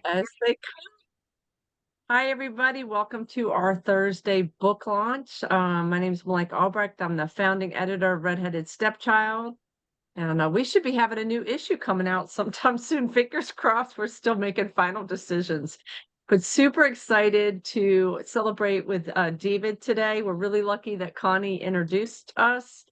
As they Hi, everybody. Welcome to our Thursday book launch. My name is Mike Albrecht. I'm the founding editor of Redheaded Stepchild. And we should be having a new issue coming out sometime soon. Fingers crossed, we're still making final decisions. But super excited to celebrate with David today. We're really lucky that Connie introduced us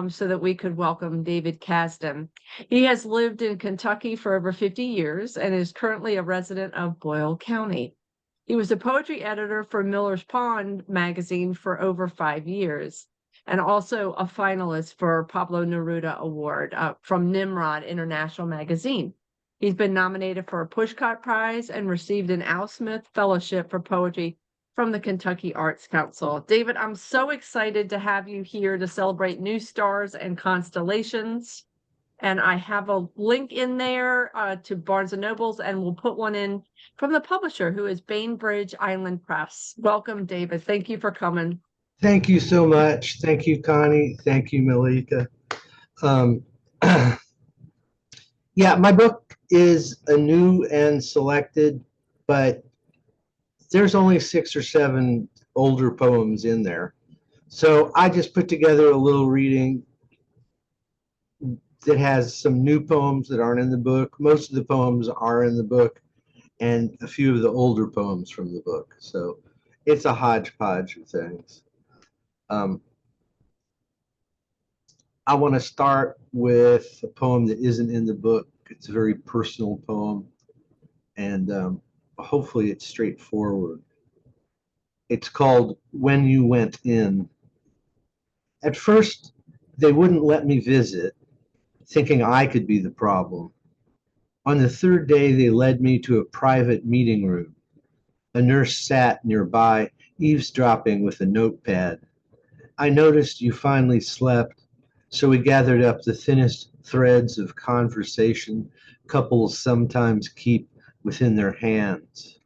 so that we could welcome David Cazden. He has lived in Kentucky for over 50 years and is currently a resident of Boyle County. He was a poetry editor for Miller's Pond magazine for over 5 years, and also a finalist for Pablo Neruda Award from Nimrod International magazine. He's been nominated for a Pushcart Prize and received an Al Smith Fellowship for Poetry from the Kentucky Arts Council. David, I'm so excited to have you here to celebrate new stars and constellations. And I have a link in there to Barnes and Nobles, and we'll put one in from the publisher, who is Bainbridge Island Press. Welcome, David. Thank you for coming. Thank you so much. Thank you, Connie. Thank you, Malika. Um, yeah, my book is a new and selected, but there's only 6 or 7 older poems in there. So I just put together a little reading that has some new poems that aren't in the book. Most of the poems are in the book, and a few of the older poems from the book. So it's a hodgepodge of things. Um, I want to start with a poem that isn't in the book. It's a very personal poem, and hopefully it's straightforward. It's called When You Went In. At first, they wouldn't let me visit, thinking I could be the problem. On the third day, they led me to a private meeting room. A nurse sat nearby, eavesdropping with a notepad. I noticed you finally slept, so we gathered up the thinnest threads of conversation couples sometimes keep within their hands.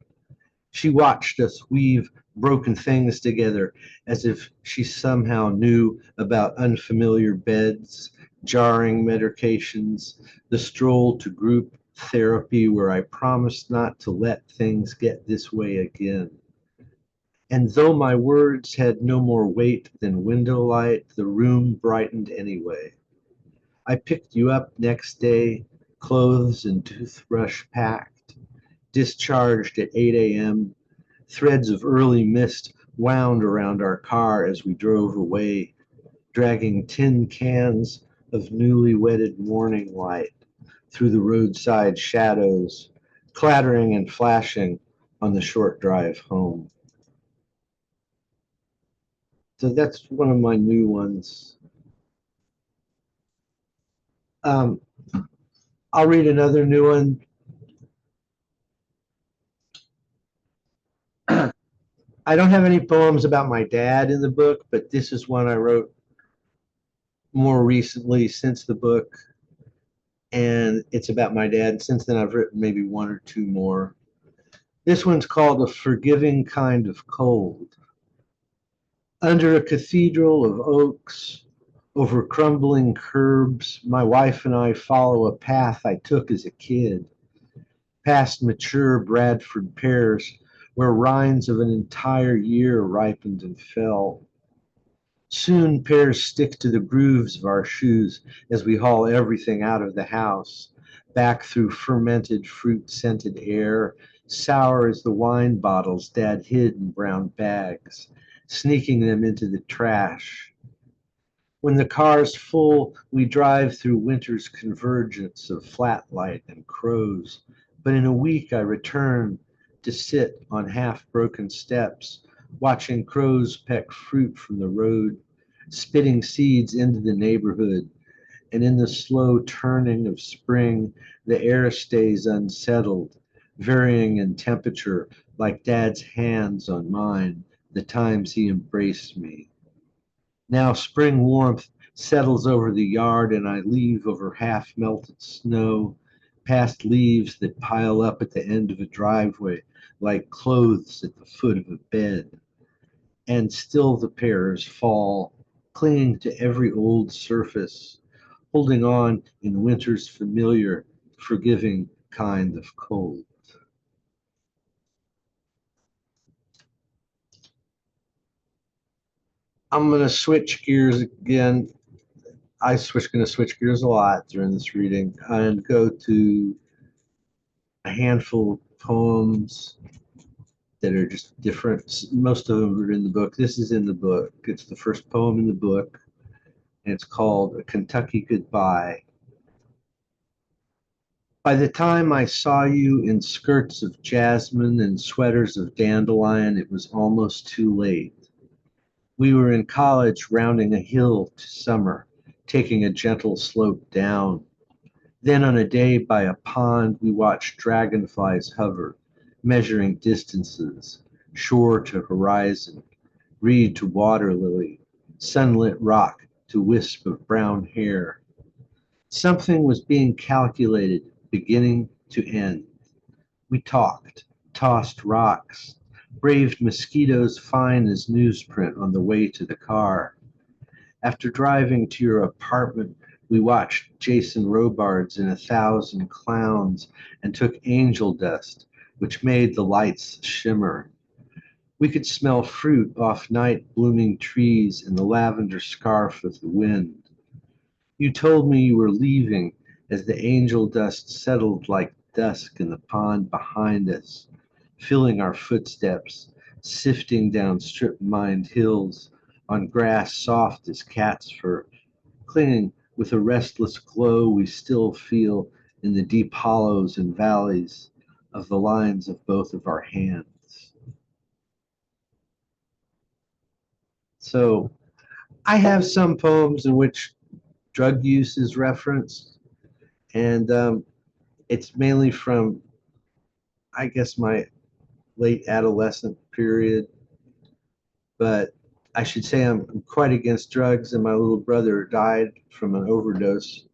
She watched us weave broken things together as if she somehow knew about unfamiliar beds, jarring medications, the stroll to group therapy where I promised not to let things get this way again. And though my words had no more weight than window light, the room brightened anyway. I picked you up next day, clothes and toothbrush packed, discharged at 8 a.m. Threads of early mist wound around our car as we drove away, dragging tin cans of newly wetted morning light through the roadside shadows, clattering and flashing on the short drive home. So that's one of my new ones. Um, I'll read another new one. I don't have any poems about my dad in the book, but this is one I wrote more recently since the book, and it's about my dad. Since then, I've written maybe 1 or 2 more. This one's called A Forgiving Kind of Cold. Under a cathedral of oaks, over crumbling curbs, my wife and I follow a path I took as a kid, past mature Bradford pears, where rinds of an entire year ripened and fell. Soon pears stick to the grooves of our shoes as we haul everything out of the house, back through fermented fruit-scented air, sour as the wine bottles Dad hid in brown bags, sneaking them into the trash. When the car's full, we drive through winter's convergence of flat light and crows. But in a week I return to sit on half-broken steps, watching crows peck fruit from the road, spitting seeds into the neighborhood. And in the slow turning of spring, the air stays unsettled, varying in temperature like Dad's hands on mine, the times he embraced me. Now spring warmth settles over the yard and I leave over half-melted snow, past leaves that pile up at the end of a driveway like clothes at the foot of a bed. And still the pears fall, clinging to every old surface, holding on in winter's familiar, forgiving kind of cold. I'm going to switch gears again. Going to switch gears a lot during this reading and go to a handful of poems that are just different. Most of them are in the book. This is in the book. It's the first poem in the book, and it's called A Kentucky Goodbye. By the time I saw you in skirts of jasmine and sweaters of dandelion, it was almost too late. We were in college rounding a hill to summer, taking a gentle slope down. Then on a day by a pond, we watched dragonflies hover, measuring distances, shore to horizon, reed to water lily, sunlit rock to wisp of brown hair. Something was being calculated, beginning to end. We talked, tossed rocks, braved mosquitoes fine as newsprint on the way to the car. After driving to your apartment, we watched Jason Robards in 1,000 Clowns and took angel dust, which made the lights shimmer. We could smell fruit off night blooming trees in the lavender scarf of the wind. You told me you were leaving as the angel dust settled like dusk in the pond behind us, filling our footsteps, sifting down strip-mined hills on grass soft as cat's fur, clinging with a restless glow we still feel in the deep hollows and valleys of the lines of both of our hands. So I have some poems in which drug use is referenced, and it's mainly from, I guess, my late adolescent period. But I should say I'm quite against drugs, and my little brother died from an overdose,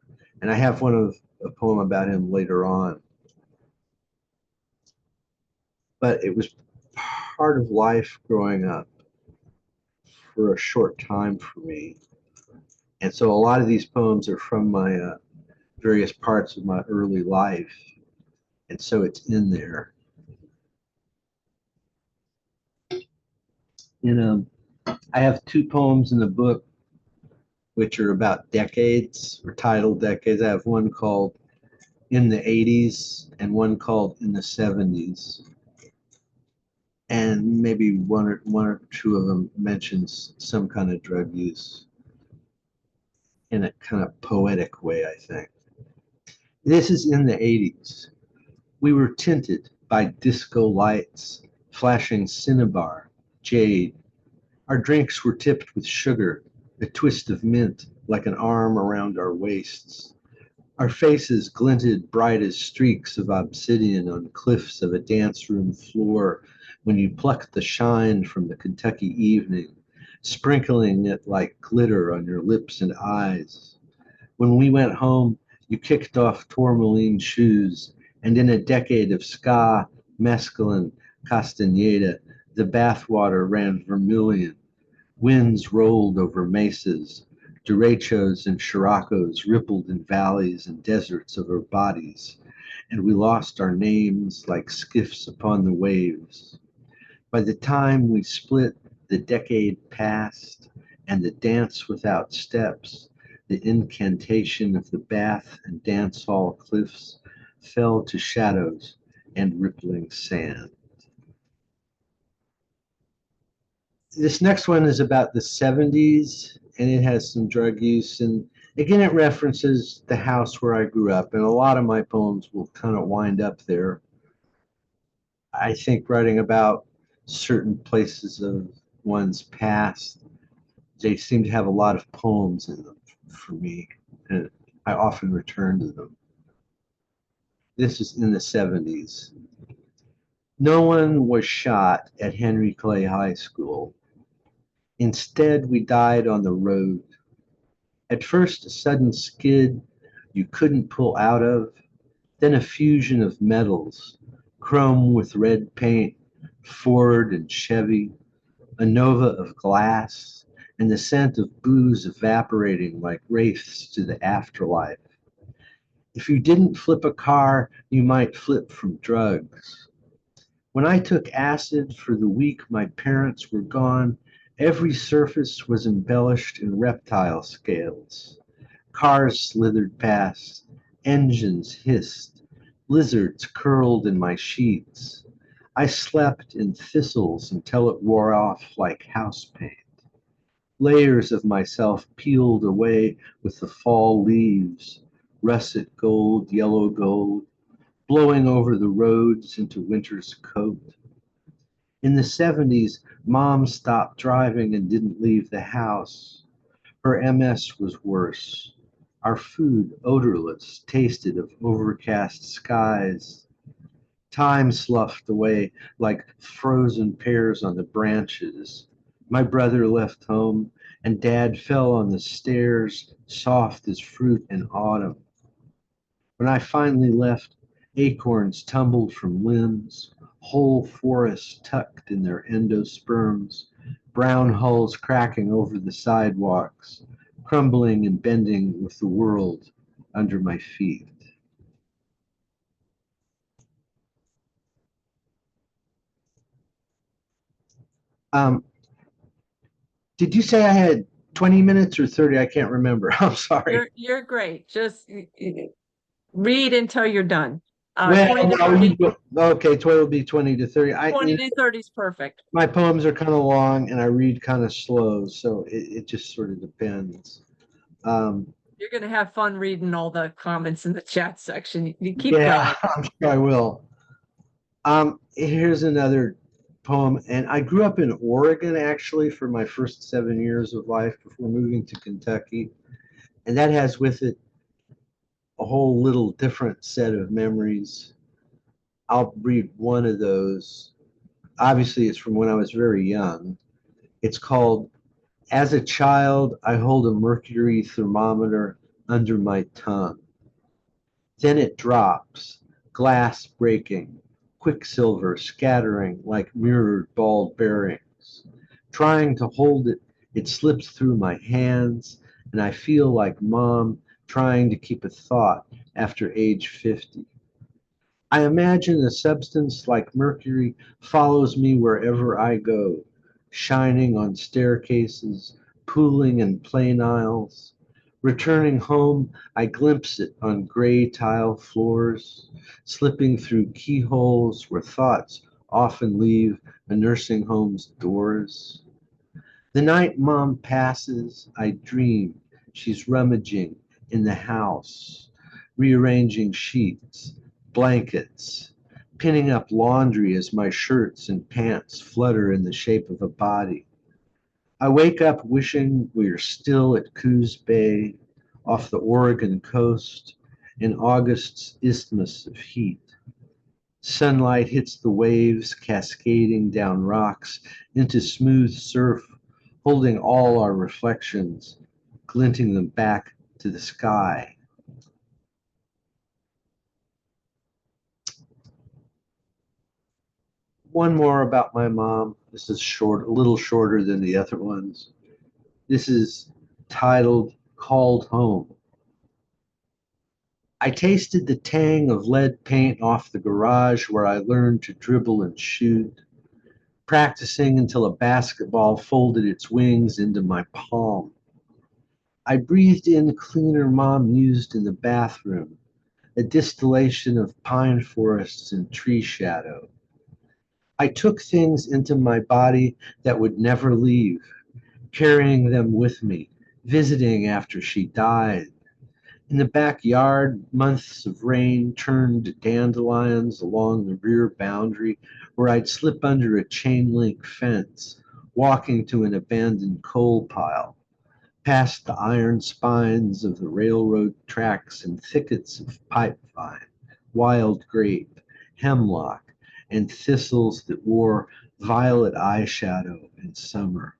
and I have a poem about him later on. But it was part of life growing up for a short time for me. And so a lot of these poems are from my various parts of my early life. And so it's in there. I have two poems in the book which are about decades or titled decades. I have one called In the 80s and one called In the 70s. And maybe one or two of them mentions some kind of drug use in a kind of poetic way, I think. This is in the 80s. We were tinted by disco lights, flashing cinnabar, jade. Our drinks were tipped with sugar, a twist of mint like an arm around our waists. Our faces glinted bright as streaks of obsidian on cliffs of a dance room floor when you plucked the shine from the Kentucky evening, sprinkling it like glitter on your lips and eyes. When we went home, you kicked off tourmaline shoes, and in a decade of ska, mescaline, castaneda, the bathwater ran vermilion. Winds rolled over mesas. Derechos and Scirocco's rippled in valleys and deserts of our bodies, and we lost our names like skiffs upon the waves. By the time we split, the decade passed, and the dance without steps, the incantation of the bath and dance hall cliffs, fell to shadows and rippling sand. This next one is about the 70s, and it has some drug use. And again, it references the house where I grew up, and a lot of my poems will kind of wind up there. I think writing about certain places of one's past, they seem to have a lot of poems in them for me, and I often return to them. This is in the 70s. No one was shot at Henry Clay High School. Instead, we died on the road. At first, a sudden skid you couldn't pull out of, then a fusion of metals, chrome with red paint, Ford and Chevy, a nova of glass, and the scent of booze evaporating like wraiths to the afterlife. If you didn't flip a car, you might flip from drugs. When I took acid for the week my parents were gone, Every surface was embellished in reptile scales. Cars slithered past, engines hissed, lizards curled in my sheets. I slept in thistles until it wore off like house paint. Layers of myself peeled away with the fall leaves, russet gold, yellow gold, blowing over the roads into winter's coat. In the 70s, Mom stopped driving and didn't leave the house. Her MS was worse. Our food, odorless, tasted of overcast skies. Time sloughed away like frozen pears on the branches. My brother left home, and Dad fell on the stairs, soft as fruit in autumn. When I finally left, acorns tumbled from limbs, whole forests tucked in their endosperms, brown hulls cracking over the sidewalks, crumbling and bending with the world under my feet. Um, did you say I had 20 minutes or 30? I can't remember. I'm sorry. You're great. Just read until you're done. Well, 20 to I'll 30, okay, 20 will be 20 to 30. 20 to 30 is perfect. My poems are kind of long and I read kind of slow, so it just sort of depends. Um, You're going to have fun reading all the comments in the chat section. You keep yeah, going. I'm sure I will. Here's another poem, and I grew up in Oregon actually for my first 7 years of life before moving to Kentucky, and that has with it a whole little different set of memories. I'll read one of those. Obviously, it's from when I was very young. It's called As a Child, I Hold a Mercury Thermometer Under My Tongue. Then it drops, glass breaking, quicksilver scattering like mirrored ball bearings. Trying to hold it, it slips through my hands, and I feel like Mom trying to keep a thought after age 50. I imagine a substance like mercury follows me wherever I go, shining on staircases, pooling in plain aisles. Returning home, I glimpse it on gray tile floors, slipping through keyholes where thoughts often leave a nursing home's doors. The night Mom passes, I dream she's rummaging in the house, rearranging sheets, blankets, pinning up laundry as my shirts and pants flutter in the shape of a body. I wake up wishing we're still at Coos Bay, off the Oregon coast, in August's isthmus of heat. Sunlight hits the waves, cascading down rocks into smooth surf, holding all our reflections, glinting them back to the sky. One more about my mom. This is short, a little shorter than the other ones. This is titled Called Home. I tasted the tang of lead paint off the garage where I learned to dribble and shoot, practicing until a basketball folded its wings into my palm. I breathed in cleaner Mom used in the bathroom, a distillation of pine forests and tree shadow. I took things into my body that would never leave, carrying them with me, visiting after she died. In the backyard, months of rain turned to dandelions along the rear boundary where I'd slip under a chain link fence, walking to an abandoned coal pile, past the iron spines of the railroad tracks and thickets of pipevine, wild grape, hemlock, and thistles that wore violet eyeshadow in summer.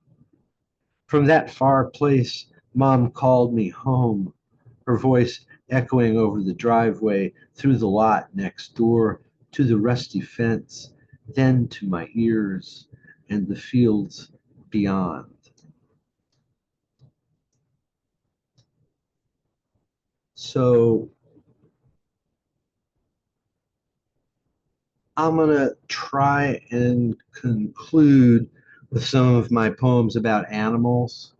From that far place, Mom called me home, her voice echoing over the driveway, through the lot next door, to the rusty fence, then to my ears and the fields beyond. So I'm going to try and conclude with some of my poems about animals.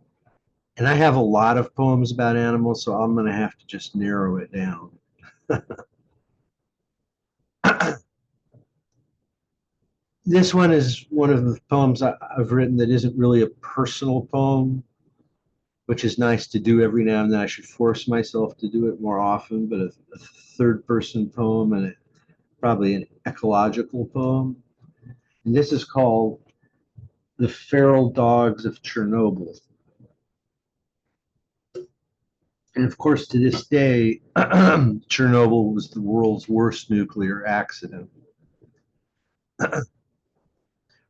And I have a lot of poems about animals, so I'm going to have to just narrow it down. This one is one of the poems I've written that isn't really a personal poem, which is nice to do every now and then. I should force myself to do it more often, but a third person poem and probably an ecological poem. And this is called The Feral Dogs of Chernobyl. And of course, to this day, Chernobyl was the world's worst nuclear accident.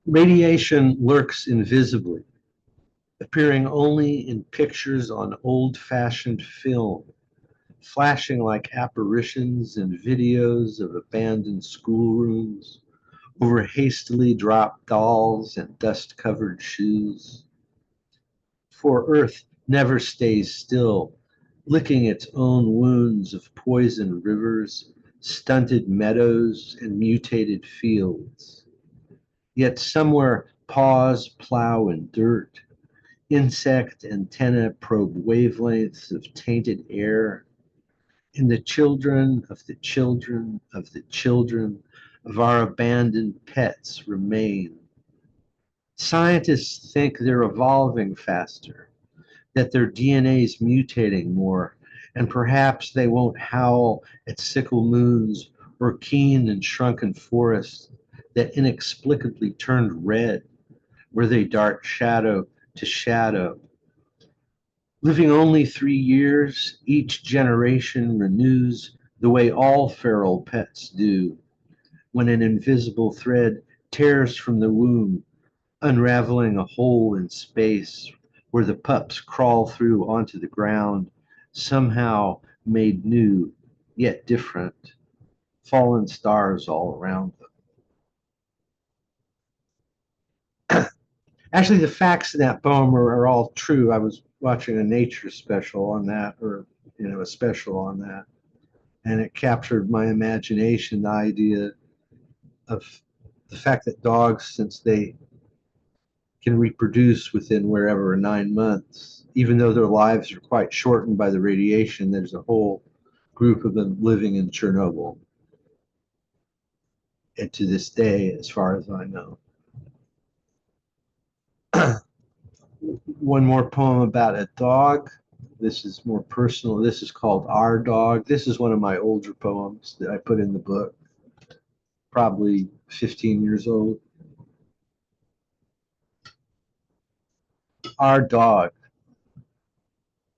Radiation lurks invisibly, appearing only in pictures on old-fashioned film, flashing like apparitions in videos of abandoned schoolrooms, over hastily dropped dolls and dust-covered shoes. For Earth never stays still, licking its own wounds of poisoned rivers, stunted meadows, and mutated fields. Yet somewhere paws plow in dirt, insect antennae probe wavelengths of tainted air, and the children of the children of the children of our abandoned pets remain. Scientists think they're evolving faster, that their DNA is mutating more, and perhaps they won't howl at sickle moons or keen and shrunken forests that inexplicably turned red, where they dart shadow to shadow. Living only 3 years, each generation renews the way all feral pets do, when an invisible thread tears from the womb, unraveling a hole in space where the pups crawl through onto the ground, somehow made new, yet different, fallen stars all around them. Actually, the facts in that poem are all true. I was watching a nature special on that, or a special on that, and it captured my imagination. The idea of the fact that dogs, since they can reproduce within wherever 9 months, even though their lives are quite shortened by the radiation, there's a whole group of them living in Chernobyl. And to this day, as far as I know. One more poem about a dog. This is more personal. This is called Our Dog. This is one of my older poems that I put in the book, probably 15 years old. Our Dog.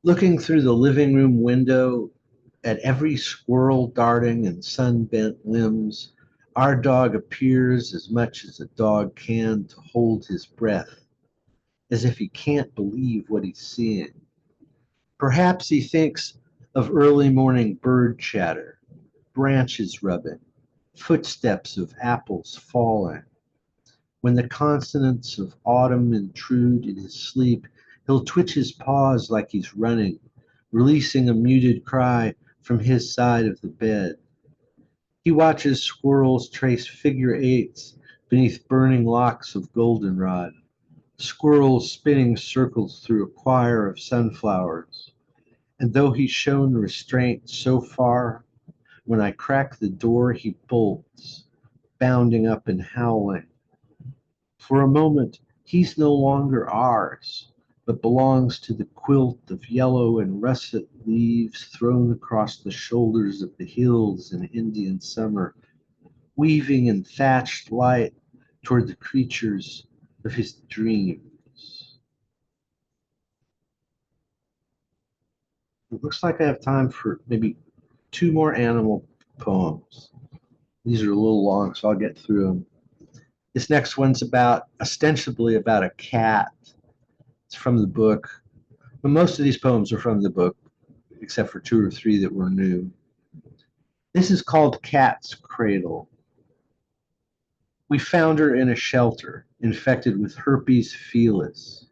Looking through the living room window at every squirrel darting and sun-bent limbs, our dog appears as much as a dog can to hold his breath, as if he can't believe what he's seeing. Perhaps he thinks of early morning bird chatter, branches rubbing, footsteps of apples falling. When the consonants of autumn intrude in his sleep, he'll twitch his paws like he's running, releasing a muted cry from his side of the bed. He watches squirrels trace figure eights beneath burning locks of goldenrod, squirrels spinning circles through a choir of sunflowers. And though he's shown restraint so far, when I crack the door, he bolts, bounding up and howling. For a moment, he's no longer ours, but belongs to the quilt of yellow and russet leaves thrown across the shoulders of the hills in Indian summer, weaving in thatched light toward the creatures of his dreams. It looks like I have time for maybe 2 more animal poems. These are a little long, so I'll get through them. This next one's ostensibly about a cat. It's from the book. But most of these poems are from the book, except for 2 or 3 that were new. This is called Cat's Cradle. We found her in a shelter, infected with herpes felix.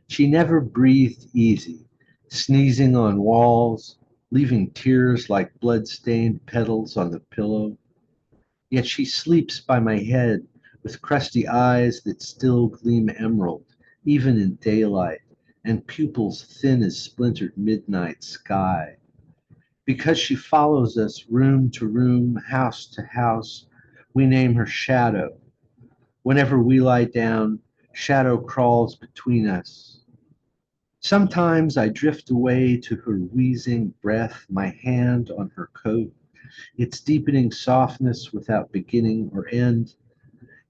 She never breathed easy, sneezing on walls, leaving tears like blood-stained petals on the pillow. Yet she sleeps by my head with crusty eyes that still gleam emerald, even in daylight, and pupils thin as splintered midnight sky. Because she follows us room to room, house to house, we name her Shadow. Whenever we lie down, Shadow crawls between us. Sometimes I drift away to her wheezing breath, my hand on her coat, its deepening softness without beginning or end,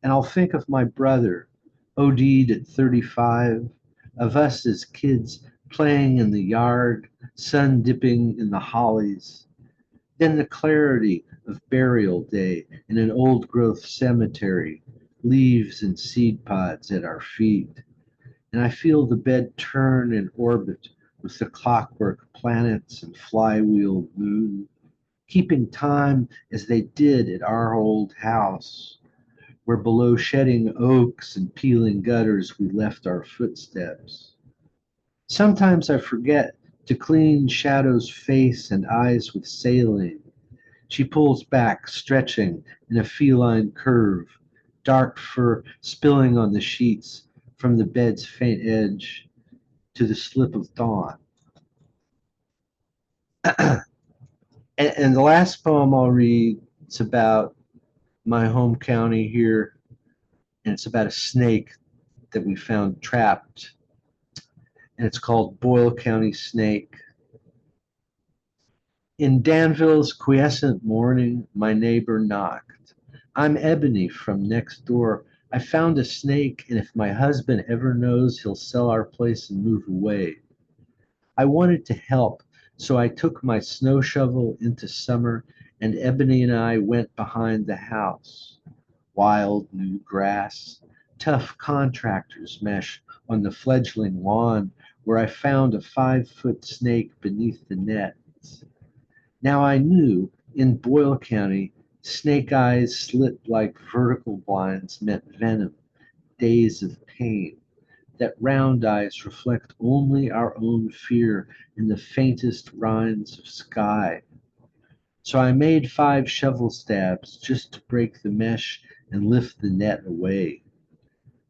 and I'll think of my brother, OD'd at 35, of us as kids playing in the yard, sun dipping in the hollies. Then the clarity of burial day in an old growth cemetery, leaves and seed pods at our feet. And I feel the bed turn in orbit with the clockwork planets and flywheel moon, keeping time as they did at our old house, where below shedding oaks and peeling gutters we left our footsteps. Sometimes I forget to clean Shadow's face and eyes with saline. She pulls back, stretching in a feline curve, dark fur spilling on the sheets from the bed's faint edge to the slip of dawn. And the last poem I'll read, it's about my home county here, and it's about a snake that we found trapped, and it's called Boyle County Snake. In Danville's quiescent morning, my neighbor knocked. I'm Ebony from next door. I found a snake, and if my husband ever knows, he'll sell our place and move away. I wanted to help, so I took my snow shovel into summer, and Ebony and I went behind the house. Wild new grass, tough contractor's mesh on the fledgling lawn, where I found a 5-foot snake beneath the nets. Now I knew in Boyle County, snake eyes slit like vertical blinds meant venom, days of pain, that round eyes reflect only our own fear in the faintest rinds of sky. So I made 5 shovel stabs just to break the mesh and lift the net away.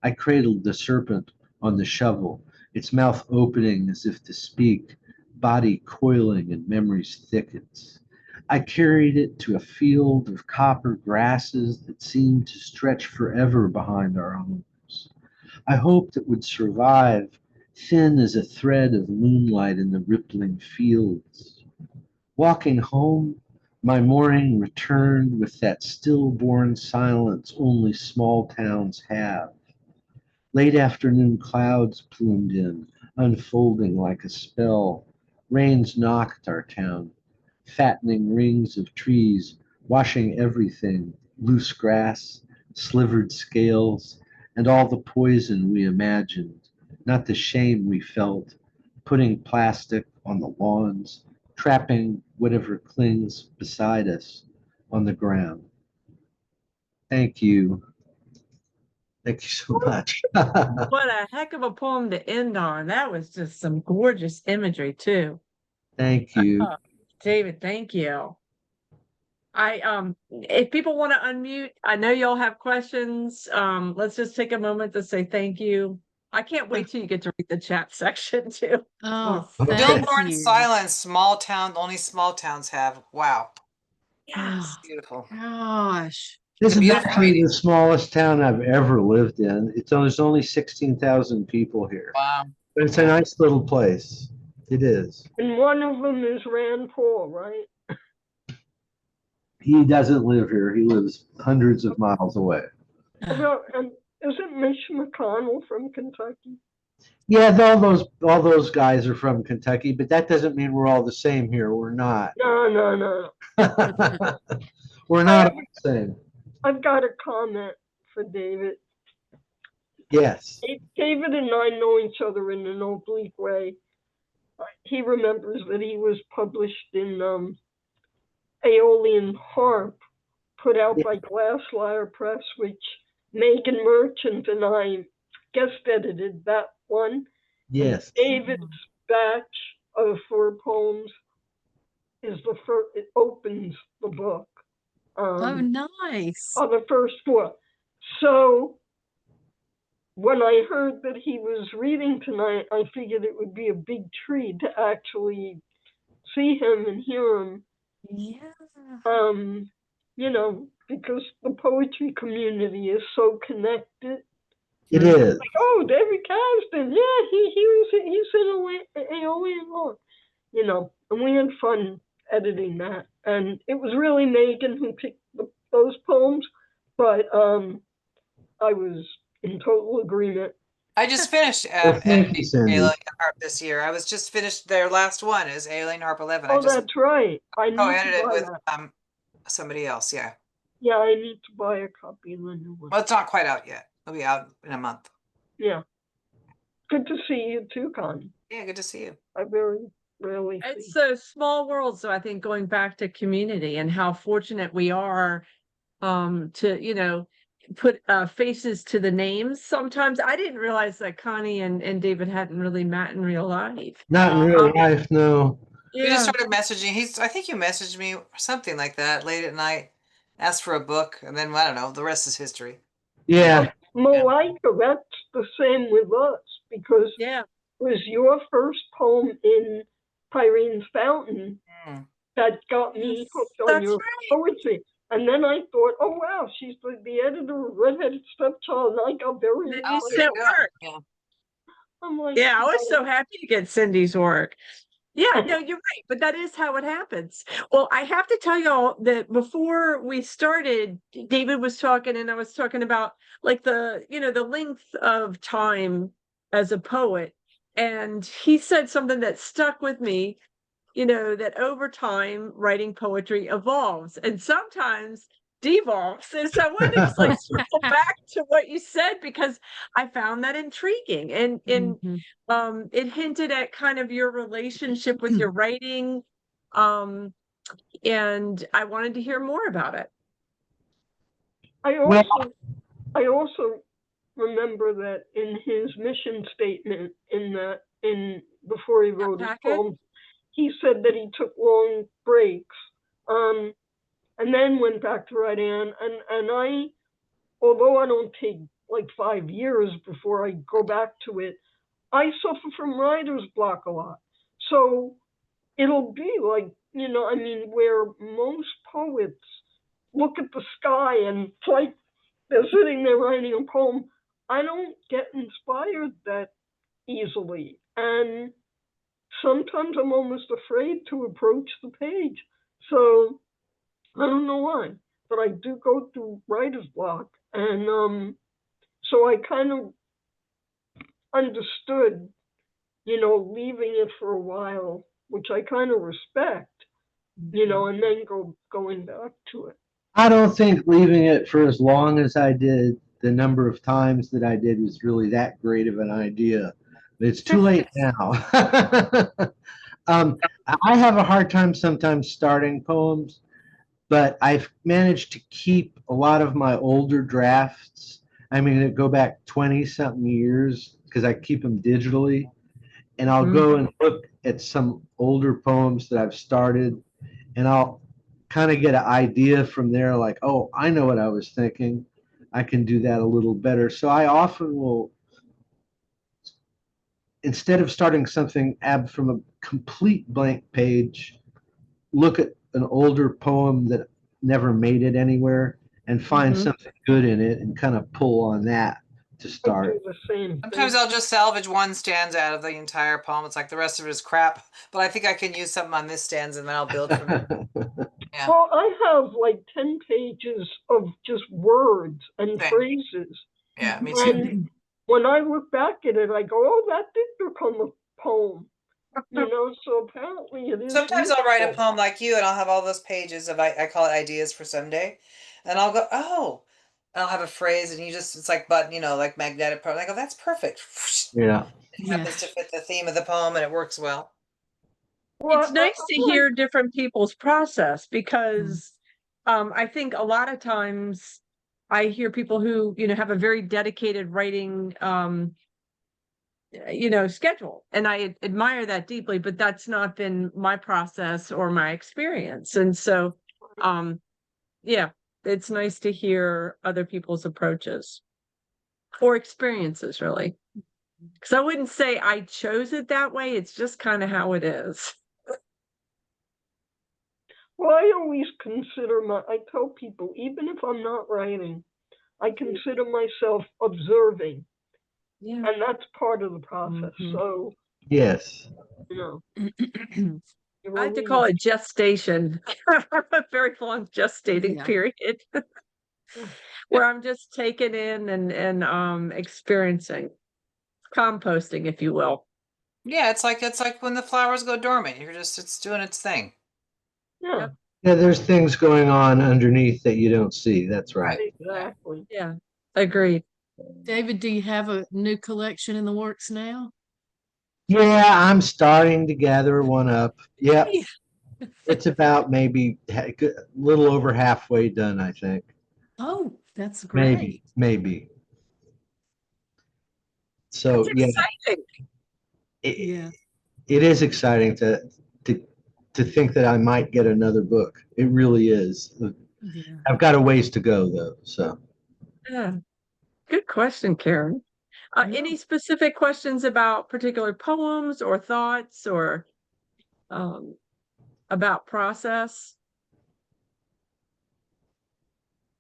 I cradled the serpent on the shovel, its mouth opening as if to speak, body coiling in memory's thickets. I carried it to a field of copper grasses that seemed to stretch forever behind our homes. I hoped it would survive, thin as a thread of moonlight in the rippling fields. Walking home, my morning returned with that stillborn silence only small towns have. Late afternoon clouds plumed in, unfolding like a spell. Rains knocked our town, fattening rings of trees, washing everything, loose grass, slivered scales, and all the poison we imagined, not the shame we felt, putting plastic on the lawns, trapping whatever clings beside us on the ground. Thank you. Thank you so much. What a heck of a poem to end on. That was just some gorgeous imagery too. Thank you. David, thank you. If people want to unmute, I know y'all have questions. Let's just take a moment to say thank you. I can't wait till you get to read the chat section too. Oh, Okay. thank Billborn you. silence, small town, only small towns have. Wow. Yes. Beautiful. Gosh. This It's a is beautiful actually reading. the smallest town I've ever lived in. There's only 16,000 people here, Wow. but it's a nice little place. It is. And one of them is Rand Paul, right? He doesn't live here. He lives hundreds of miles away. Well, and isn't Mitch McConnell from Kentucky? Yeah, all those guys are from Kentucky, but that doesn't mean we're all the same here. We're not. No. We're not all the same. I've got a comment for David. Yes. David and I know each other in an oblique way. He remembers that he was published in Aeolian Harp, put out by Glasslyre Press, which Megan Merchant and I guest edited that one. Yes. David's batch of 4 poems is the first. It opens the book. Oh, nice. Are the first 4. So when I heard that he was reading tonight, I figured it would be a big treat to actually see him and hear him. Yeah. Because the poetry community is so connected. It is. Like, oh, David Cazden, yeah, he's in AOE, and we had fun editing that, and it was really Megan who picked those poems, but I was in total agreement. I just finished Well, thank you, Cindy. Alien Harp this year. I was just finished their last one is Alien Harp 11. Oh, I just that's right. I need edited to it buy with that. somebody else. Yeah. Yeah, I need to buy a copy of the new one. Well, it's not quite out yet. It'll be out in a month. Yeah. Good to see you too, Connie. Yeah, good to see you. I very rarely see. It's a small world. So I think going back to community and how fortunate we are to, put faces to the names. Sometimes I didn't realize that Connie and David hadn't really met in real life. Not in real life, no. We just started messaging. I think you messaged me or something like that late at night, asked for a book, and then I don't know. The rest is history. Yeah. Malika, that's the same with us because Yeah. it was your first poem in Pyrene's Fountain that got me hooked on your poetry. And then I thought, oh wow, she's the editor of Redheaded Stepchild, and I got very Then you excited. sent work. Yeah. I'm like, Yeah, I was so happy to get Cindy's work. Yeah, no, you're right, but that is how it happens. Well, I have to tell y'all that before we started, David was talking and I was talking about like the length of time as a poet. And he said something that stuck with me, that over time writing poetry evolves and sometimes devolves. And so I wanted to just like circle back to what you said because I found that intriguing and it hinted at kind of your relationship with your writing. And I wanted to hear more about it. I also remember that in his mission statement before he wrote his poems, he said that he took long breaks, and then went back to writing. And I, although I don't take like 5 years before I go back to it, I suffer from writer's block a lot. So it'll be like, where most poets look at the sky and it's like they're sitting there writing a poem. I don't get inspired that easily. And sometimes I'm almost afraid to approach the page. So I don't know why, but I do go through writer's block. And so I kind of understood, leaving it for a while, which I kind of respect, and then going back to it. I don't think leaving it for as long as I did, the number of times that I did, was really that great of an idea. But it's too late now. I have a hard time sometimes starting poems, but I've managed to keep a lot of my older drafts. I mean, it go back 20-something years because I keep them digitally. And I'll go and look at some older poems that I've started, and I'll kind of get an idea from there, like, oh, I know what I was thinking. I can do that a little better. So I often will, instead of starting something from a complete blank page, look at an older poem that never made it anywhere and find something good in it and kind of pull on that to start. I do the same Sometimes thing. I'll just salvage one stanza out of the entire poem. It's like the rest of it is crap, but I think I can use something on this stanza and then I'll build from it. Yeah. Well, I have like 10 pages of just words and phrases. Yeah, me too. And when I look back at it, I go, oh, that did become a poem. So apparently it is. Sometimes I'll write a poem like you and I'll have all those pages of, I call it ideas for someday. And I'll go, oh, and I'll have a phrase and it's like, like magnetic poem. I go, that's perfect. Yeah. It happens to fit the theme of the poem and it works well. It's nice to hear different people's process because I think a lot of times I hear people who, have a very dedicated writing, schedule. And I admire that deeply, but that's not been my process or my experience. And so, it's nice to hear other people's approaches or experiences, really. Because I wouldn't say I chose it that way. It's just kind of how it is. Well, I always consider I tell people, even if I'm not writing, I consider myself observing, Yeah. and that's part of the process. Mhm. So, Yes. you know, I like to call it gestation, a very long gestating Yeah. period where I'm just taking in and experiencing, composting, if you will. Yeah, it's like when the flowers go dormant. It's doing its thing. yeah, Yep. Yeah, there's things going on underneath that you don't see. That's right. exactly. Yeah, agreed. David, do you have a new collection in the works now? Yeah, I'm starting to gather one up. Yep. Yeah. It's about maybe a little over halfway done, I think. Oh, that's great. Maybe. So It's yeah, exciting. Yeah. it is exciting to think that I might get another book. It really is. Yeah. I've got a ways to go though. So Yeah. Good question, Karen. Any specific questions about particular poems or thoughts or about process?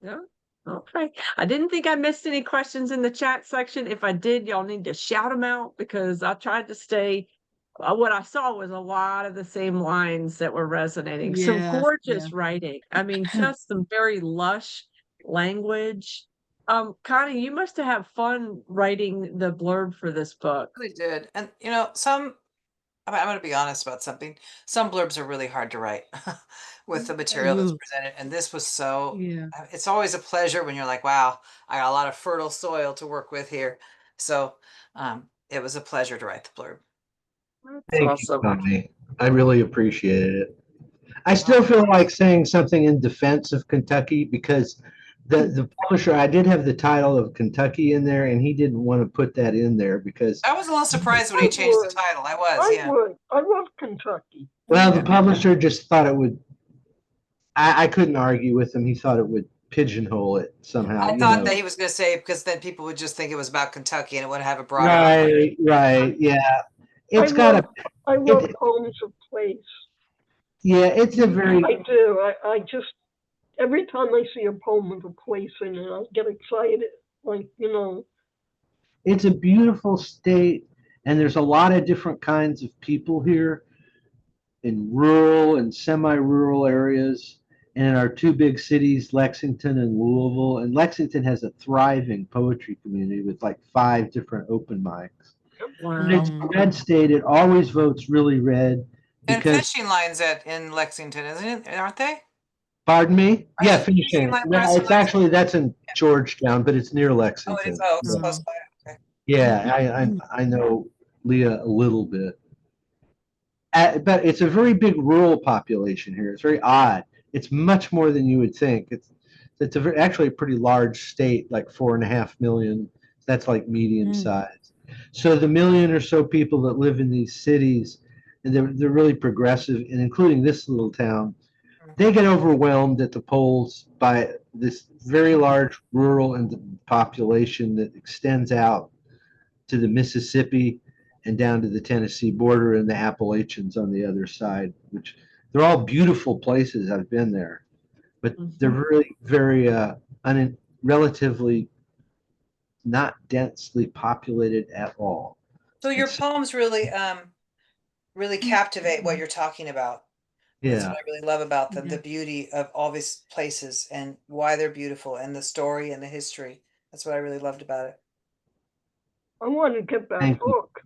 No? Okay. I didn't think I missed any questions in the chat section. If I did, y'all need to shout them out because I tried to stay. What I saw was a lot of the same lines that were resonating. Some Yes, gorgeous writing. I mean, just some very lush language. Connie, you must have fun writing the blurb for this book. Really did. And I'm going to be honest about something. Some blurbs are really hard to write with the material that's Ooh. presented. And this was so, Yeah. it's always a pleasure when you're like, wow, I got a lot of fertile soil to work with here. So it was a pleasure to write the blurb. That's thank you, awesome. Connie. I really appreciated it. I still feel like saying something in defense of Kentucky because the publisher, I did have the title of Kentucky in there, and he didn't want to put that in there because, I was a little surprised when he changed the title. I was, yeah. I love Kentucky. well, the Yeah. publisher just thought it would. I couldn't argue with him. He thought it would pigeonhole it somehow. I You thought know. that he was going to say, because then people would just think it was about Kentucky and it would have a broader. Right. Yeah. It's got a. I love It, poems of place. yeah, it's a very. I do. I just, every time I see a poem with a place in it, I get excited. Like, you know, It's a beautiful state, and there's a lot of different kinds of people here in rural and semi-rural areas. And in our two big cities, Lexington and Louisville. And Lexington has a thriving poetry community with like 5 different open mics. But it's a red state. It always votes really red And because, fishing lines in Lexington, isn't it? Aren't they? pardon me? Are Yeah, the fishing finishing. line press in It's actually, that's in Georgetown, but it's near Oh, it Lexington. is. Oh, it's Yeah. close by. Okay. Yeah, I know Leah a little bit. But it's a very big rural population here. It's very odd. It's much more than you would think. It's actually a pretty large state, like 4.5 million. That's like medium size. So the million or so people that live in these cities, and they're really progressive, and including this little town, they get overwhelmed at the polls by this very large rural and population that extends out to the Mississippi and down to the Tennessee border and the Appalachians on the other side, which they're all beautiful places. I've been there, but they're really very relatively not densely populated at all. So your It's, poems really really captivate what you're talking about. That's yeah, what I really love about them, the beauty of all these places and why they're beautiful and the story and the history. That's what I really loved about it. I want to get that thank you. book.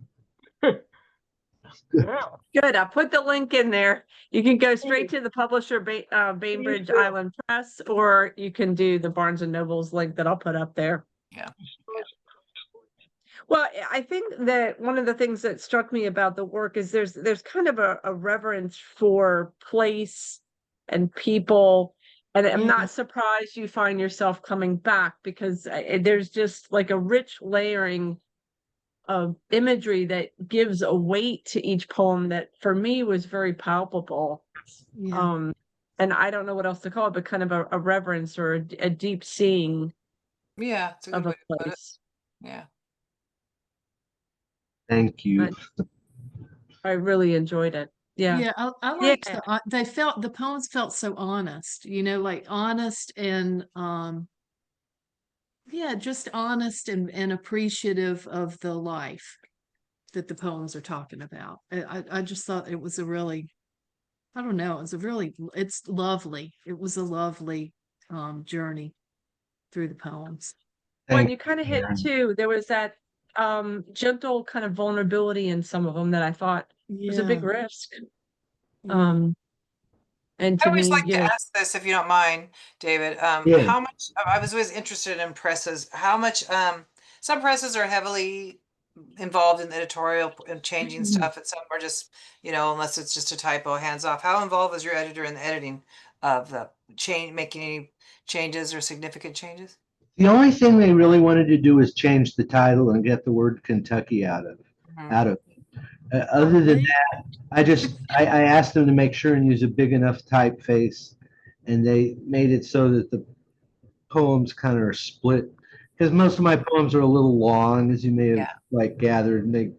Now, Good. I put the link in there. You can go straight to the publisher, Bainbridge do. Island Press, or you can do the Barnes and Noble's link that I'll put up there. Yeah. Well, I think that one of the things that struck me about the work is there's kind of a reverence for place and people. And I'm not surprised you find yourself coming back because there's just like a rich layering of imagery that gives a weight to each poem that for me was very palpable. Yeah. and I don't know what else to call it, but kind of a reverence or a deep seeing Yeah, it's a good of way a to put it. place. Yeah. Thank you. But I really enjoyed it. Yeah. Yeah, I liked the poems felt so honest, like honest and yeah, just honest and appreciative of the life that the poems are talking about. I just thought it was a really, I don't know, it's lovely. It was a lovely journey through the poems. When Thank you kind of you, hit Karen. too, there was that gentle kind of vulnerability in some of them that I thought was a big Yeah. risk. Yeah. And I to always me, like to ask this, if you don't mind, David. Yeah. How much, I was always interested in presses, how much, some presses are heavily involved in editorial and changing stuff, and some are just, unless it's just a typo, hands off. How involved is your editor in the editing of the making any changes or significant changes? The only thing they really wanted to do was change the title and get the word Kentucky out of it. Other than Really? that, I asked them to make sure and use a big enough typeface, and they made it so that the poems kind of are split. Because most of my poems are a little long, as you may have Yeah. gathered, and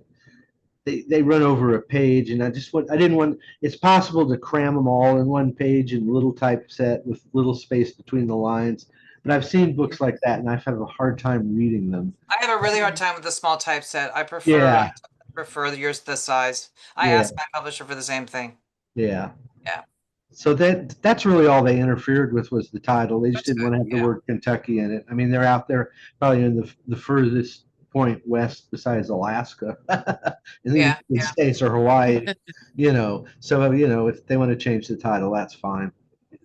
they run over a page, and I didn't want. It's possible to cram them all in one page in little typeset with little space between the lines. But I've seen books like that, and I've had a hard time reading them. I have a really hard time with the small typeset. I Yeah. prefer yours this size. I Yeah. asked my publisher for the same thing. Yeah. Yeah. So that's really all they interfered with was the title. They just That's didn't want to good, have the yeah. word Kentucky in it. I mean, they're out there probably in the furthest point west besides Alaska in the Yeah, United States or Hawaii, So, if they want to change the title, that's fine.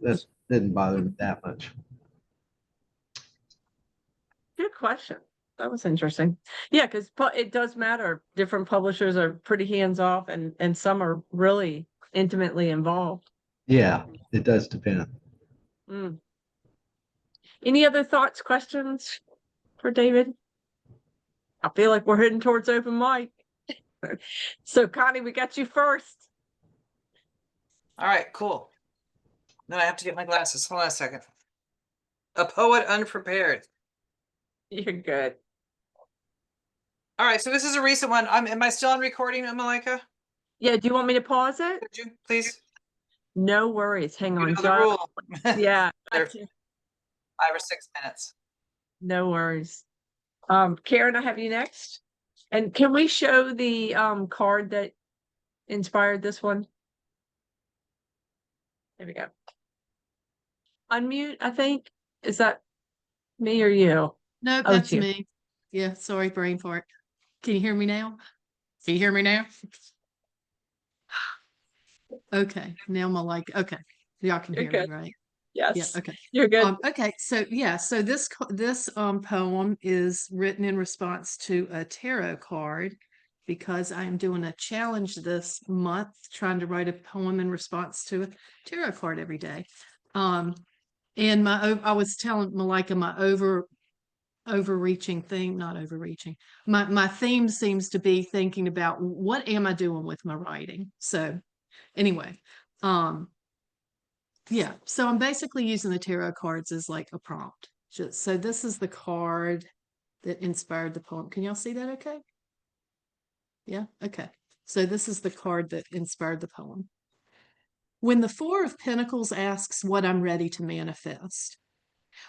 That didn't bother me that much. good question. That was interesting. Yeah, because it does matter. Different publishers are pretty hands off, and some are really intimately involved. Yeah, it does depend. Mm. Any other thoughts, questions for David? I feel like we're heading towards open mic. So, Connie, we got you first. All right, cool. Then I have to get my glasses. Hold on a second. A Poet Unprepared. You're good. All right, so this is a recent one. Am I still on recording, Malika? Yeah, do you want me to pause it? Could you please? No worries. Hang You on, know the John. rule. Yeah, They're gotcha. 5 or 6 minutes. No worries. Karen, I have you next. And can we show the card that inspired this one? There we go. Unmute, I think. Is that me or you? No, Oh, that's it's you. me. Yeah, sorry, brain fart. Can you hear me now? Can you hear me now? Okay, now okay. Y'all can You're hear good. me, right? Yes. Yeah, okay. You're good. Okay, so this poem is written in response to a tarot card because I am doing a challenge this month trying to write a poem in response to a tarot card every day. And I was telling Malika my overreaching theme, not overreaching. My theme seems to be thinking about what am I doing with my writing? So anyway, yeah, so I'm basically using the tarot cards as like a prompt. So this is the card that inspired the poem. Can y'all see that okay? Yeah, okay. So this is the card that inspired the poem. When the Four of Pentacles asks what I'm ready to manifest,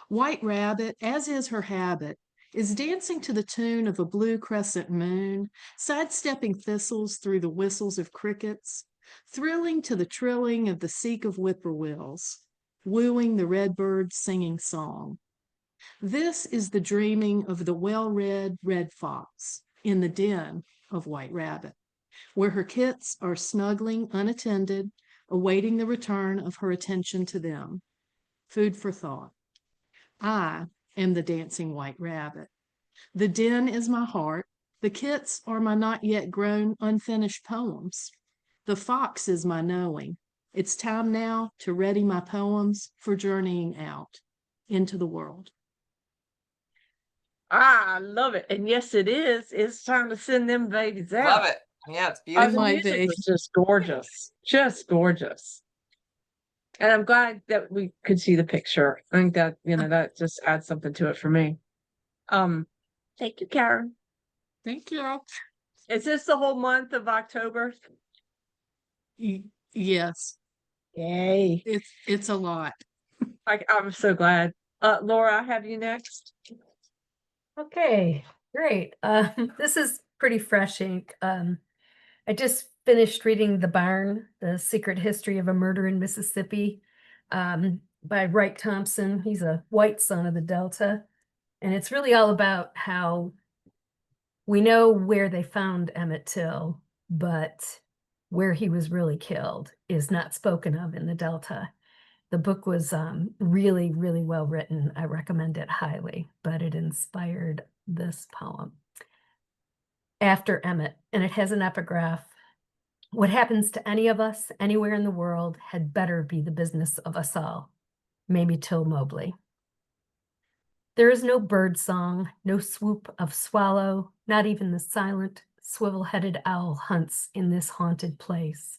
White Rabbit, as is her habit, is dancing to the tune of a blue crescent moon, sidestepping thistles through the whistles of crickets, thrilling to the trilling of the seek of whippoorwills, wooing the redbird's singing song. This is the dreaming of the well-read red fox in the den of White Rabbit, where her kits are snuggling unattended, awaiting the return of her attention to them. Food for thought. I am the dancing white rabbit. The den is my heart. The kits are my not yet grown, unfinished poems. The fox is my knowing. It's time now to ready my poems for journeying out into the world. I love it. And yes, it is. It's time to send them babies out. Love it. Yeah, it's beautiful. The music was just gorgeous. Just gorgeous. And I'm glad that we could see the picture. I think that, that just adds something to it for me. Thank you, Karen. Thank you. Is this the whole month of October? Yes, Yay. it's a lot. I'm so glad. Laura, I have you next. Okay, great. This is pretty fresh ink. I just finished reading The Barn, The Secret History of a Murder in Mississippi, by Wright Thompson. He's a white son of the Delta. And it's really all about how we know where they found Emmett Till, but where he was really killed is not spoken of in the Delta. The book was really, really well written. I recommend it highly, but it inspired this poem. After Emmett, and it has an epigraph. What happens to any of us anywhere in the world had better be the business of us all. Maybe Till Mobley. There is no bird song, no swoop of swallow, not even the silent, swivel-headed owl hunts in this haunted place.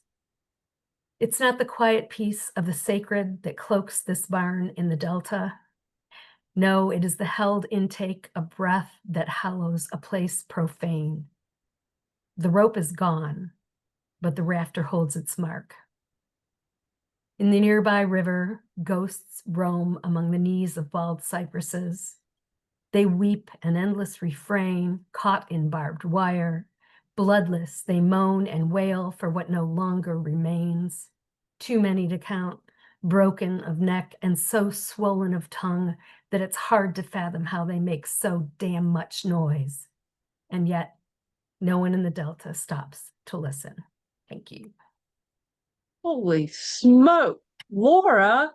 It's not the quiet peace of the sacred that cloaks this barn in the Delta. No, it is the held intake of breath that hallows a place profane. The rope is gone, but the rafter holds its mark. In the nearby river, ghosts roam among the knees of bald cypresses. They weep an endless refrain, caught in barbed wire. Bloodless, they moan and wail for what no longer remains. Too many to count, broken of neck and so swollen of tongue that it's hard to fathom how they make so damn much noise. And yet, no one in the Delta stops to listen. Thank you. Holy smoke, Laura.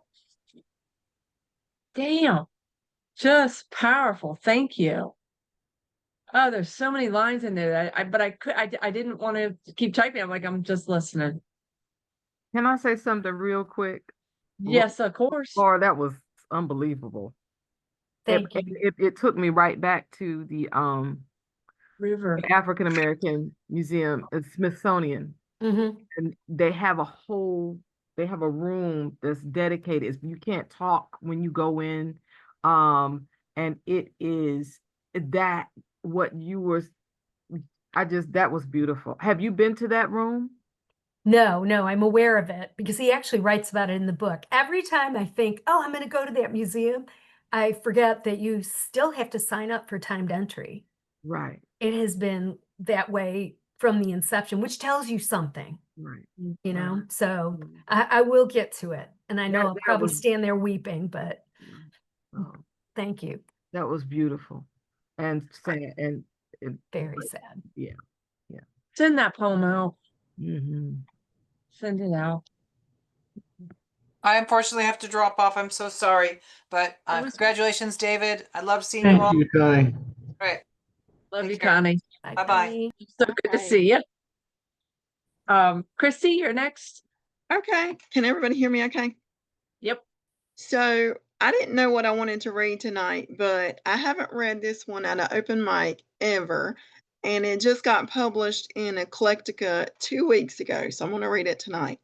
Damn, just powerful. Thank you. Oh, there's so many lines in there. I didn't want to keep typing. I'm like, I'm just listening. Can I say something real quick? Yes, of course. Laura, that was unbelievable. Thank you. It took me right back to the River. African American Museum, Smithsonian, Mm-hmm. and they have a room that's dedicated. You can't talk when you go in, and it is that what you were. That was beautiful. Have you been to that room? No, I'm aware of it because he actually writes about it in the book. Every time I think, oh, I'm going to go to that museum, I forget that you still have to sign up for timed entry. Right. It has been that way from the inception, which tells you something, Right. you know? Right. So I will get to it. And I know I'll That probably was- stand there weeping, but Oh, thank you. that was beautiful and sad and Very sad. yeah. Send that poem out. Mhm. Send it out. I unfortunately have to drop off. I'm so sorry, but It was- congratulations, David. I love seeing you all. Thank you, Connie. Right. Love Take you, care. Connie. Bye-bye. Connie. So good to see you. Christy, you're next. Okay. Can everybody hear me okay? Yep. So I didn't know what I wanted to read tonight, but I haven't read this one at an open mic ever. And it just got published in Eclectica 2 weeks ago. So I'm going to read it tonight.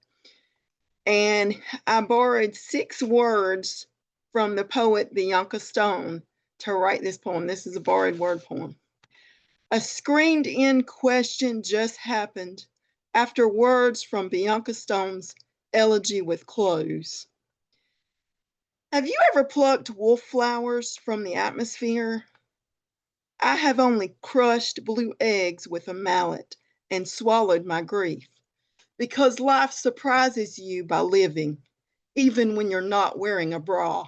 And I borrowed 6 words from the poet Bianca Stone to write this poem. This is a borrowed word poem. A screened in question just happened after words from Bianca Stone's Elegy with Clothes. Have you ever plucked wolf flowers from the atmosphere? I have only crushed blue eggs with a mallet and swallowed my grief, because life surprises you by living, even when you're not wearing a bra.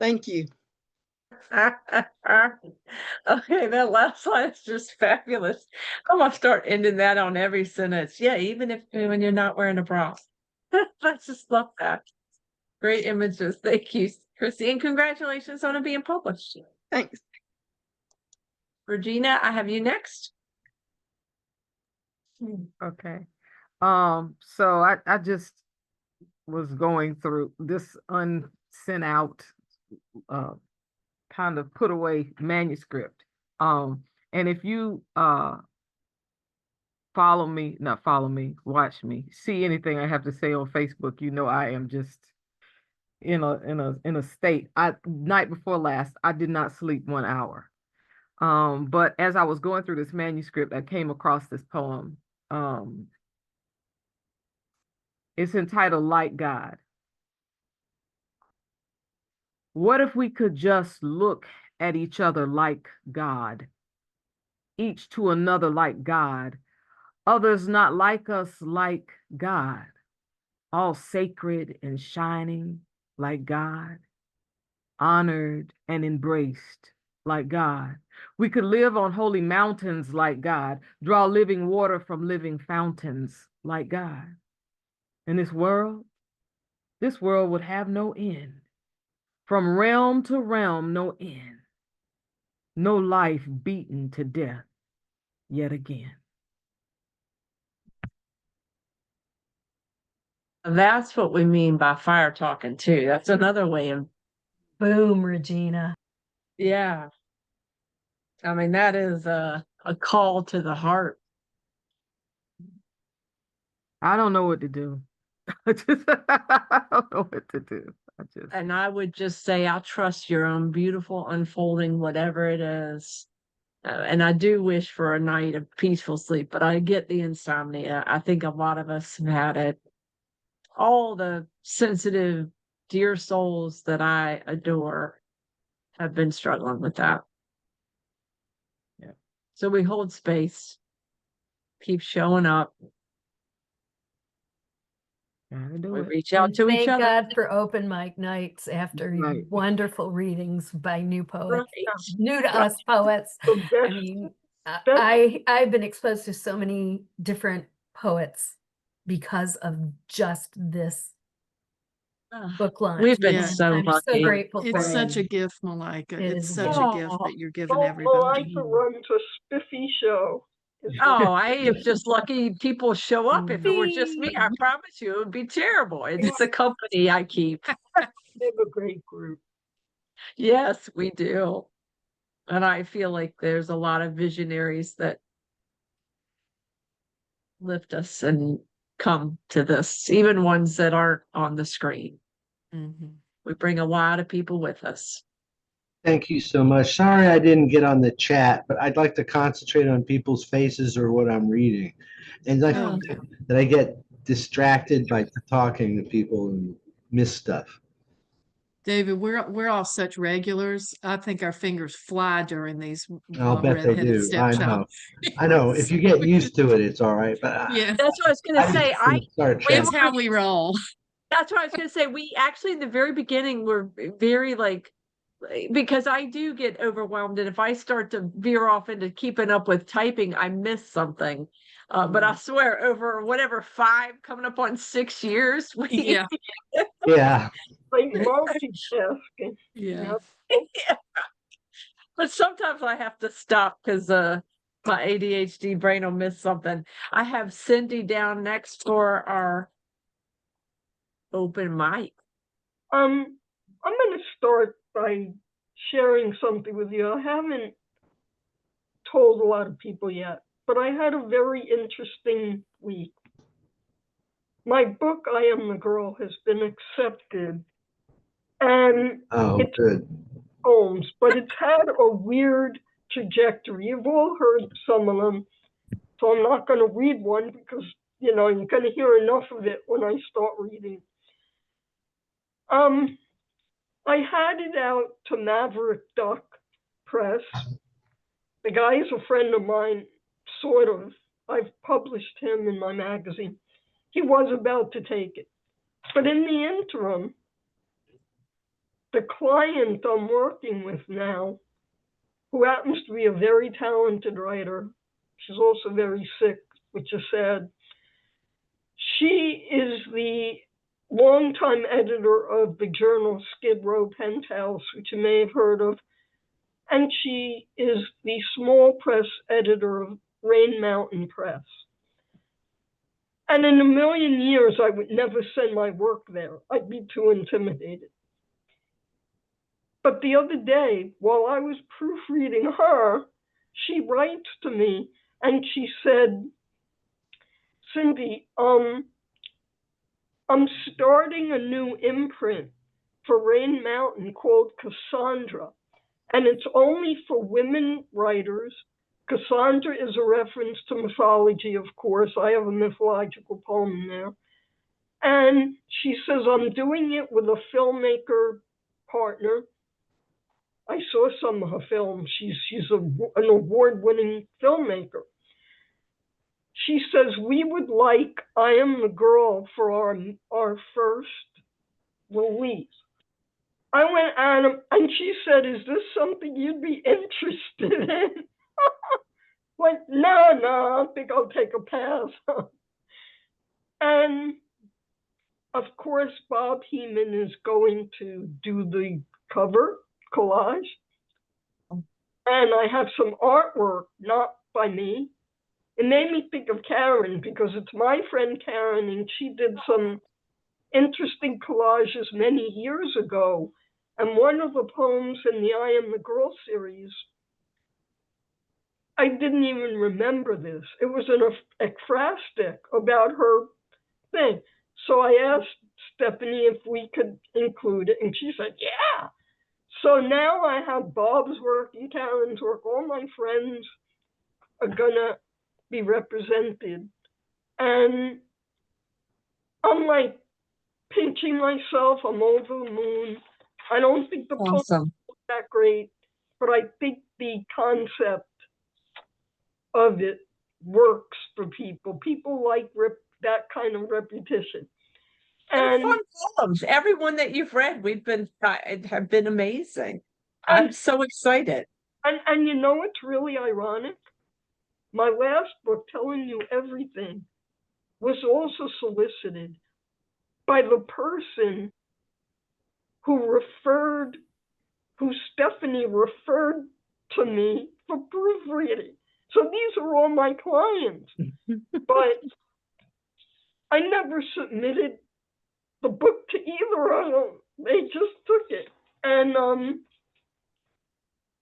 Thank you. Okay, that last line is just fabulous. I'm gonna start ending that on every sentence. Yeah, even if when you're not wearing a bra. I just love that. Great images. Thank you, Chrissy, and congratulations on it being published. Thanks. Regina, I have you next. Okay. So I just was going through this unsent out kind of put away manuscript. And if you watch me, see anything I have to say on Facebook, you know I am just in a state. Night before last, I did not sleep 1 hour. But as I was going through this manuscript, I came across this poem. It's entitled Like God. What if we could just look at each other like God, each to another like God, others not like us like God, all sacred and shining like God, honored and embraced like God. We could live on holy mountains like God, draw living water from living fountains like God. And this world would have no end. From realm to realm, no end. No life beaten to death yet again. That's what we mean by fire talking too. That's another way of, Boom, Regina. yeah. I mean, that is a call to the heart. I don't know what to do. I don't know what to do. And I would just say, I trust your own beautiful unfolding, whatever it is. And I do wish for a night of peaceful sleep, but I get the insomnia. I think a lot of us have had it. All the sensitive, dear souls that I adore have been struggling with that. Yeah. So we hold space, keep showing up. We reach out And to each thank other. God for open mic nights after Right. wonderful readings by new poets, Right. new to us poets. The I best, mean, best I've been exposed to so many different poets because of just this book launch. We've been Yeah. so I'm lucky. so grateful for It's it. such a gift, Malika. It It's is a such gift. a gift that you're giving Malika everybody. runs a spiffy show. Oh, I am just lucky people show up. If it were just me, I Whee! promise you, it would be terrible. It's the company I keep. They have a great group. Yes, we do. And I feel like there's a lot of visionaries that lift us and come to this, even ones that aren't on the screen. Mhm. We bring a lot of people with us. Thank you so much. Sorry I didn't get on the chat, but I'd like to concentrate on people's faces or what I'm reading. And like Oh, that I get distracted by talking to people and miss stuff. David, we're all such regulars. I think our fingers fly during these I'll bet they redheaded do. I stepchild. know. I know. If you get used to it, it's all right. But Yeah, That's what I was going to say. start we it's were- how we roll. That's what I was going to say. We actually, in the very beginning, were very because I do get overwhelmed. And if I start to veer off into keeping up with typing, I miss something. But I swear, over whatever 5, coming up on 6 years, Yeah, Yeah. Like multitasking. yeah. Yep. But sometimes I have to stop because my ADHD brain will miss something. I have Cindy down next for our open mic. I'm going to start by sharing something with you. I haven't told a lot of people yet, but I had a very interesting week. My book, I Am the Girl, has been accepted, and Oh, it's good. poems, but it's had a weird trajectory. You've all heard some of them, so I'm not going to read one because, you're going to hear enough of it when I start reading. I had it out to Maverick Duck Press. The guy is a friend of mine, sort of. I've published him in my magazine. He was about to take it. But in the interim, the client I'm working with now, who happens to be a very talented writer, she's also very sick, which is sad. She is the longtime editor of the journal Skid Row Penthouse, which you may have heard of. And she is the small press editor of Rain Mountain Press. And in a million years, I would never send my work there. I'd be too intimidated. But the other day, while I was proofreading her, she writes to me and she said, Cindy, I'm starting a new imprint for Rain Mountain called Cassandra, and it's only for women writers. Cassandra is a reference to mythology, of course. I have a mythological poem there. And she says, I'm doing it with a filmmaker partner. I saw some of her films. She's an award-winning filmmaker. She says, we would like I Am the Girl for our first release. I went at him, and she said, is this something you'd be interested in? Like, no, I think I'll take a pass. And of course, Bob Heeman is going to do the cover collage. And I have some artwork, not by me. It made me think of Karen, because it's my friend Karen, and she did some interesting collages many years ago. And one of the poems in the I Am the Girl series, I didn't even remember this. It was an ekphrastic about her thing. So I asked Stephanie if we could include it, and she said, yeah. So now I have Bob's work and Karen's work. All my friends are gonna be represented. And I'm like pinching myself. I'm over the moon. I don't think the poem is that great, but I think the concept of it works for people. People like that kind of repetition. And fun poems. Everyone that you've read, have been amazing. I'm so excited. And you know what's really ironic? My last book, Telling You Everything, was also solicited by the person who Stephanie referred to me for proofreading. So these are all my clients. But I never submitted the book to either of them. They just took it. And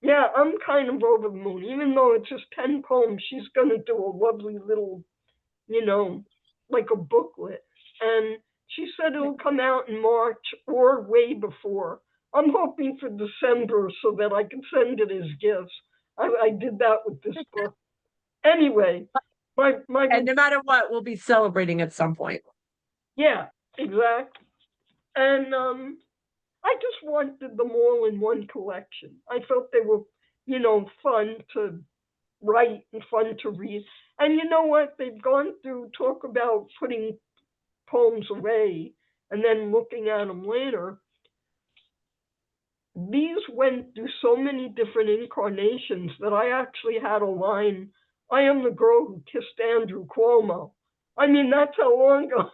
yeah, I'm kind of over the moon. Even though it's just 10 poems, she's going to do a lovely little, like a booklet. And she said it'll come out in March or way before. I'm hoping for December so that I can send it as gifts. I did that with this book. Anyway, and no matter what, we'll be celebrating at some point. Yeah, exactly. And I just wanted them all in one collection. I felt they were, fun to write and fun to read. And you know what? They've gone through talk about putting poems away and then looking at them later. These went through so many different incarnations that I actually had a line, I am the girl who kissed Andrew Cuomo. I mean, that's how long ago,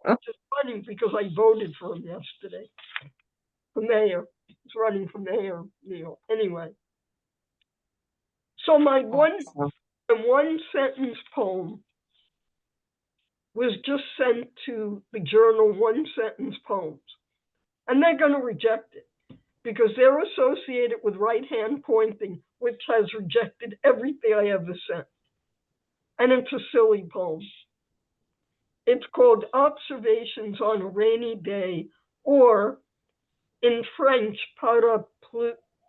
It's just funny because I voted for him yesterday. For mayor. He's running for mayor, Anyway. So my one sentence poem was just sent to the journal, One Sentence Poems. And they're going to reject it because they're associated with right hand pointing, which has rejected everything I ever sent. And it's a silly poem. It's called Observations on a Rainy Day, or in French,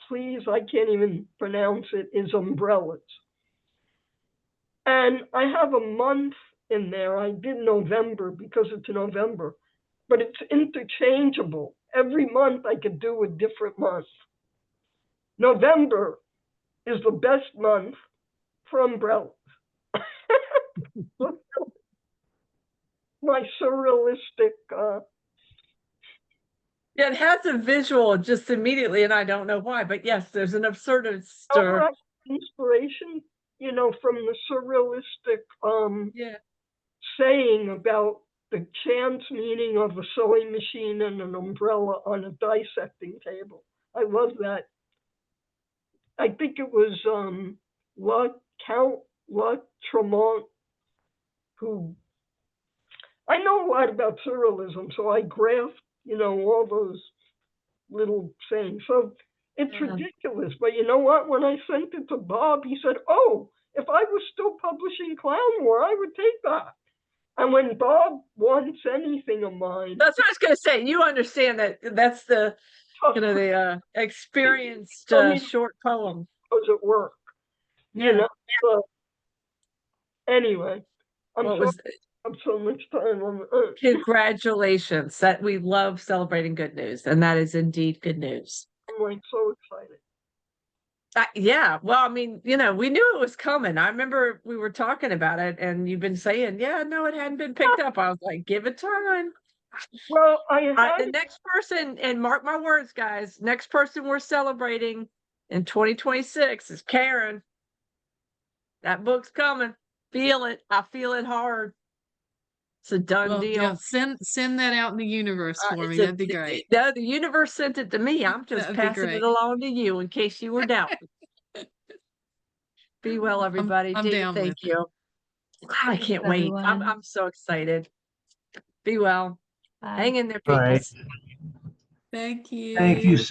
please, I can't even pronounce it, is umbrellas. And I have a month in there. I did November because it's November, but it's interchangeable. Every month I could do a different month. November is the best month for umbrellas. My surrealistic. Yeah, it has a visual just immediately, and I don't know why, but yes, there's an absurdist inspiration, from the surrealistic saying about the chance meaning of a sewing machine and an umbrella on a dissecting table. I love that. I think it was Count La Tremont who. I know a lot about surrealism, so I graphed, all those little sayings. So it's ridiculous. But you know what? When I sent it to Bob, he said, oh, if I was still publishing Clown War, I would take that. And when Bob wants anything of mine, That's what I was gonna say. You understand that that's the experienced short poem. goes at work, you know. So anyway, I'm What sorry was I have so much time on congratulations that we love celebrating good news, and that is indeed good news. I'm like so excited. Yeah, well, I mean, we knew it was coming. I remember we were talking about it, and you've been saying, "Yeah, no, it hadn't been picked up." I was like, "Give it time." Well, I had The next person, and mark my words, guys, next person we're celebrating in 2026 is Karen. That book's coming. Feel it. I feel it hard. It's a done Well, deal. yeah, send that out in the universe for me. That'd be great. No, the universe sent it to me. I'm just That'd be passing it great. along to you in case you were doubting. Be well, everybody. I'm David, down thank with it. you. I can't wait. everyone. I'm so excited. Be well. Bye. Hang in there, All people. right. Thank you. Thank you so